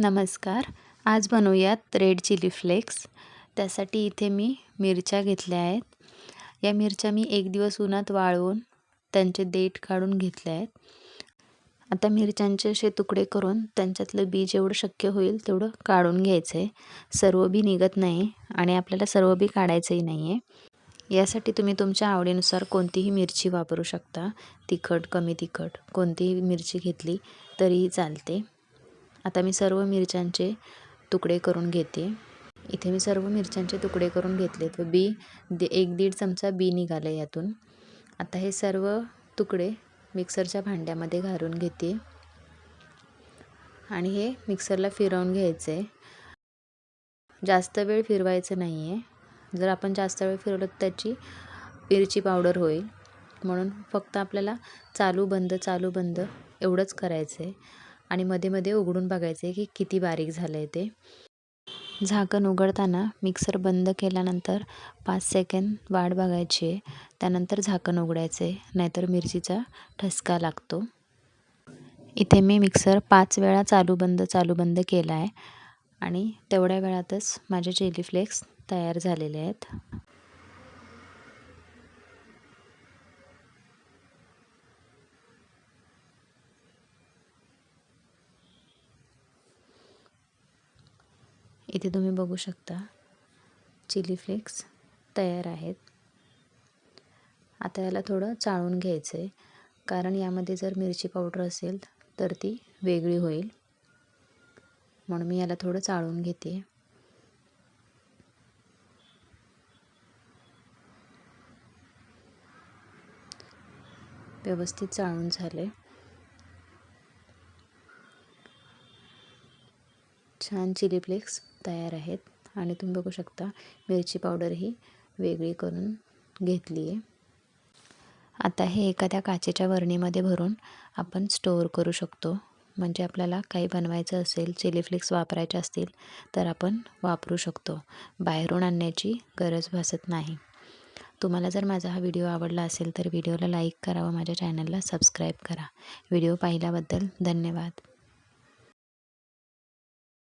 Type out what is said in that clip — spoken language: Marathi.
नमस्कार. आज बनवूयात रेड चिली फ्लेक्स. त्यासाठी इथे मी मिरच्या घेतल्या आहेत. या मिरच्या मी 1 दिवस उन्हात वाळवून त्यांचे देठ काढून घेतले आहेत. आता मिरच्यांचे असे तुकडे करून त्यांच्यातलं बी जेवढं शक्य होईल तेवढं काढून घ्यायचं आहे. सर्व बी निघत नाही आणि आपल्याला सर्व बी काढायचंही नाही आहे. यासाठी तुम्ही तुमच्या आवडीनुसार कोणतीही मिरची वापरू शकता. तिखट, कमी तिखट कोणतीही मिरची घेतली तरीही चालते. आता मी सर्व मिरच्यांचे तुकडे करून घेते. इथे मी सर्व मिरच्यांचे तुकडे करून घेतलेत व बी 1-1.5 चमचा बी निघाले यातून. आता हे सर्व तुकडे मिक्सरच्या भांड्यामध्ये घालून घेते आणि हे मिक्सरला फिरवून घ्यायचे. जास्त वेळ फिरवायचं नाही आहे. जर आपण जास्त वेळ फिरवलं तर त्याची मिरची पावडर होईल. म्हणून फक्त आपल्याला चालू बंद एवढंच करायचं आहे आणि मध्ये मध्ये उघडून बघायचं आहे की किती बारीक झालं आहे ते. झाकण उघडताना मिक्सर बंद केल्यानंतर 5 सेकंद वाट बघायची आहे. त्यानंतर झाकण उघडायचं आहे, नाहीतर मिरचीचा ठसका लागतो. इथे मी मिक्सर 5 वेळा चालू बंद केला आहे आणि तेवढ्या वेळातच माझे चिली फ्लेक्स तयार झालेले आहेत. इथे तुम्ही बघू शकता चिली फ्लेक्स तयार आहेत. आता याला थोडं चाळून घ्यायचं आहे, कारण यामध्ये जर मिरची पावडर असेल तर ती वेगळी होईल. म्हणून मी याला थोडं चाळून घेते. व्यवस्थित चाळून झाले. छान चिली फ्लेक्स तयार आहेत आणि तुम्ही बघू शकता मिरची पावडरही वेगळी करून घेतली आहे. आता हे एखाद्या काचेच्या बरणीमध्ये भरून आपण स्टोअर करू शकतो. म्हणजे आपल्याला काही बनवायचं असेल, चिली फ्लेक्स वापरायचे असतील तर आपण वापरू शकतो. बाहेरून आणण्याची गरज भासत नाही. तुम्हाला जर माझा हा व्हिडिओ आवडला असेल तर व्हिडिओला लाईक करा व माझ्या चॅनलला सबस्क्राईब करा. व्हिडिओ पाहिल्याबद्दल धन्यवाद.